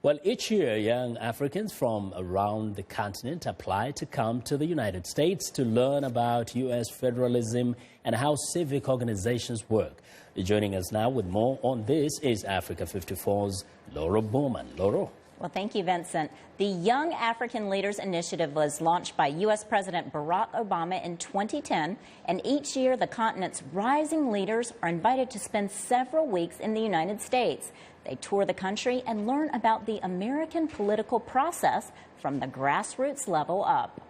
Well, each year, young Africans from around the continent apply to come to the United States to learn about U.S. federalism and how civic organizations work. Joining us now with more on this is Africa 54's Laurel Bowman. Laurel. Well, thank you, Vincent. The Young African Leaders Initiative was launched by U.S. President Barack Obama in 2010, and each year the continent's rising leaders are invited to spend several weeks in the United States. They tour the country and learn about the American political process from the grassroots level up.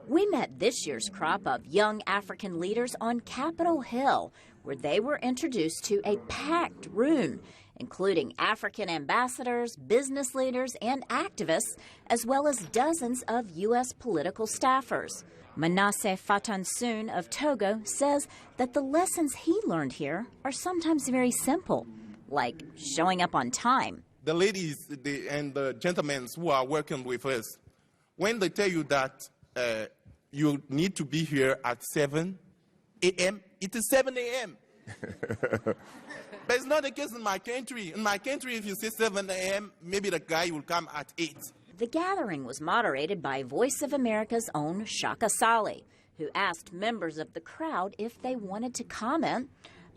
We met this year's crop of young African leaders on Capitol Hill, where they were introduced to a packed room, including African ambassadors, business leaders, and activists, as well as dozens of U.S. political staffers. Manasseh Fatansoun of Togo says that the lessons he learned here are sometimes very simple, like showing up on time. The ladies and the gentlemen who are working with us, when they tell you that you need to be here at 7 a.m., it is 7 a.m. But it's not the case in my country. In my country, if you say 7 a.m., maybe the guy will come at 8. The gathering was moderated by Voice of America's own Shaka Sali, who asked members of the crowd if they wanted to comment.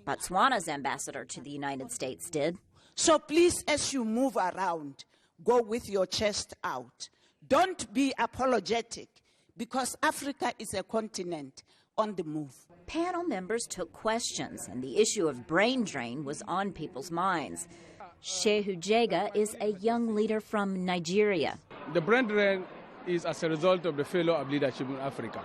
Botswana's ambassador to the United States did. So please, as you move around, go with your chest out. Don't be apologetic, because Africa is a continent on the move. Panel members took questions, and the issue of brain drain was on people's minds. Shehu Jega is a young leader from Nigeria. The brain drain is as a result of the failure of leadership in Africa.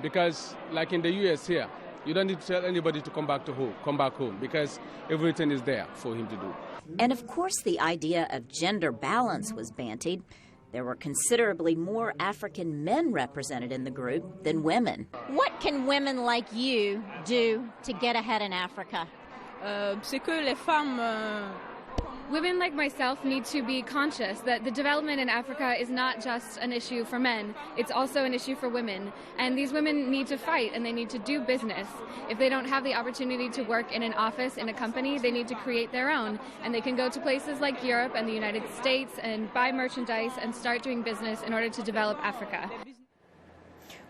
Because, like in the U.S. here, you don't need to tell anybody to come back home, because everything is there for him to do. And of course, the idea of gender balance was bandied. There were considerably more African men represented in the group than women. What can women like you do to get ahead in Africa? Women like myself need to be conscious that the development in Africa is not just an issue for men, it's also an issue for women. And these women need to fight and they need to do business. If they don't have the opportunity to work in an office, in a company, they need to create their own. And they can go to places like Europe and the United States and buy merchandise and start doing business in order to develop Africa.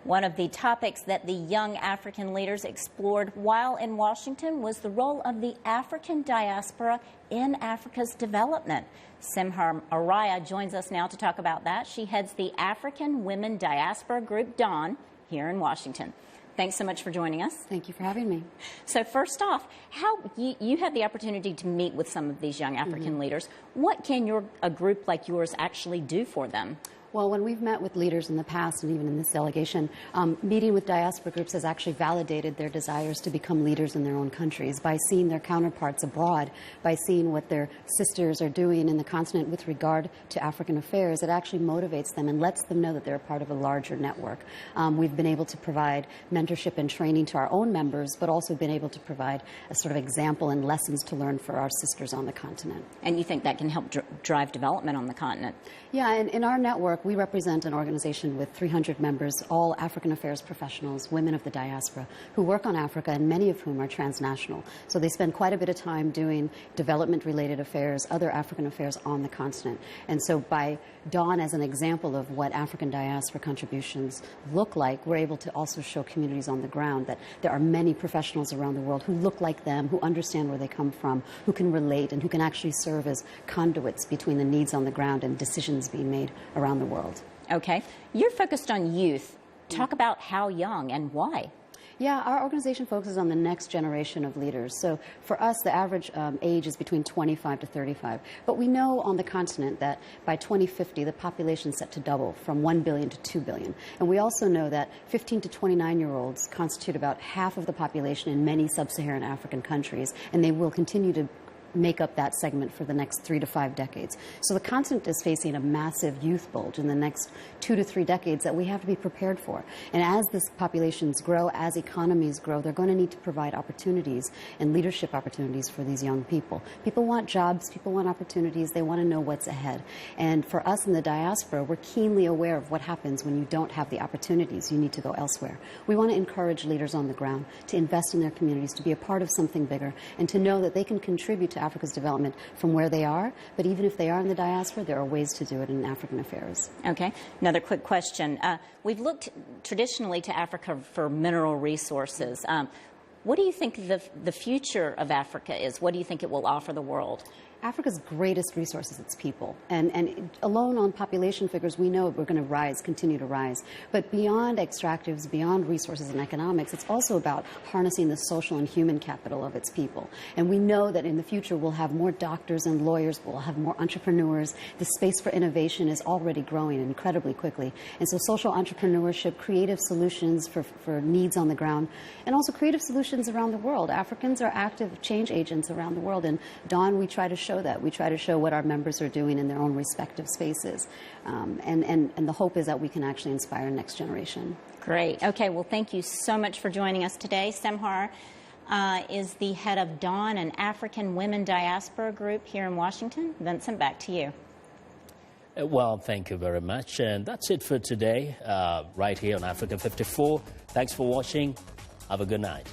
One of the topics that the young African leaders explored while in Washington was the role of the African diaspora in Africa's development. Semhar Araia joins us now to talk about that. She heads the African Women Diaspora Group, DAWN, here in Washington. Thanks so much for joining us. Thank you for having me. So first off, you had the opportunity to meet with some of these young African leaders. What can a group like yours actually do for them? Well, when we've met with leaders in the past and even in this delegation, meeting with diaspora groups has actually validated their desires to become leaders in their own countries by seeing their counterparts abroad, by seeing what their sisters are doing in the continent with regard to African affairs. It actually motivates them and lets them know that they're a part of a larger network. We've been able to provide mentorship and training to our own members, but also been able to provide a sort of example and lessons to learn for our sisters on the continent. And you think that can help drive development on the continent? Yeah, and in our network, we represent an organization with 300 members, all African affairs professionals, women of the diaspora, who work on Africa, and many of whom are transnational. So they spend quite a bit of time doing development-related affairs, other African affairs on the continent. And so by DAWN as an example of what African diaspora contributions look like, we're able to also show communities on the ground that there are many professionals around the world who look like them, who understand where they come from, who can relate, and who can actually serve as conduits between the needs on the ground and decisions being made around the world. Okay. You're focused on youth. Talk about how young and why. Yeah, our organization focuses on the next generation of leaders. So for us, the average age is between 25 to 35. But we know on the continent that by 2050, the population is set to double from 1 billion to 2 billion. And we also know that 15 to 29-year-olds constitute about half of the population in many sub-Saharan African countries, and they will continue to make up that segment for the next 3 to 5 decades. So the continent is facing a massive youth bulge in the next 2 to 3 decades that we have to be prepared for. And as these populations grow, as economies grow, they're going to need to provide opportunities and leadership opportunities for these young people. People want jobs, people want opportunities, they want to know what's ahead. And for us in the diaspora, we're keenly aware of what happens when you don't have the opportunities. You need to go elsewhere. We want to encourage leaders on the ground to invest in their communities, to be a part of something bigger, and to know that they can contribute to Africa's development from where they are. But even if they are in the diaspora, there are ways to do it in African affairs. Okay. Another quick question. We've looked traditionally to Africa for mineral resources. What do you think the future of Africa is? What do you think it will offer the world? Africa's greatest resource is its people. And alone on population figures, we know we're going to rise, continue to rise. But beyond extractives, beyond resources and economics, it's also about harnessing the social and human capital of its people. And we know that in the future we'll have more doctors and lawyers, we'll have more entrepreneurs. The space for innovation is already growing incredibly quickly. And so social entrepreneurship, creative solutions for needs on the ground, and also creative solutions around the world. Africans are active change agents around the world. And Dawn, we try to show that. We try to show what our members are doing in their own respective spaces. And the hope is that we can actually inspire the next generation. Great. Okay, well, thank you so much for joining us today. Semhar is the head of Dawn, an African women diaspora group here in Washington. Vincent, back to you. Well, thank you very much. And that's it for today, right here on Africa 54. Thanks for watching. Have a good night.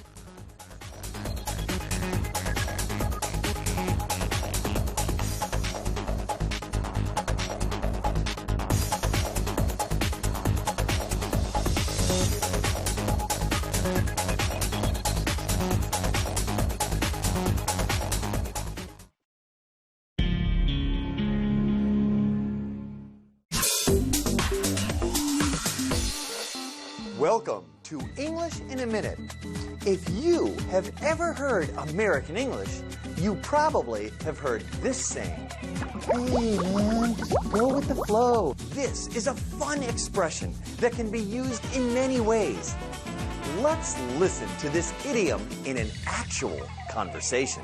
Welcome to English in a Minute. If you have ever heard American English, you probably have heard this saying. Hey man, just go with the flow. This is a fun expression that can be used in many ways. Let's listen to this idiom in an actual conversation.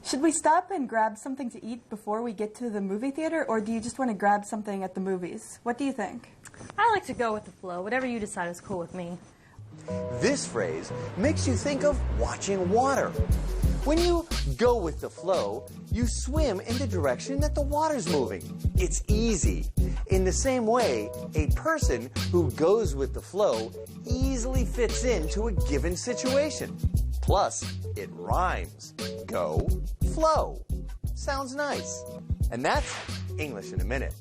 Should we stop and grab something to eat before we get to the movie theater, or do you just want to grab something at the movies? What do you think? I like to go with the flow. Whatever you decide is cool with me. This phrase makes you think of watching water. When you go with the flow, you swim in the direction that the water's moving. It's easy. In the same way, a person who goes with the flow easily fits into a given situation. Plus, it rhymes. Go, flow. Sounds nice. And that's English in a Minute.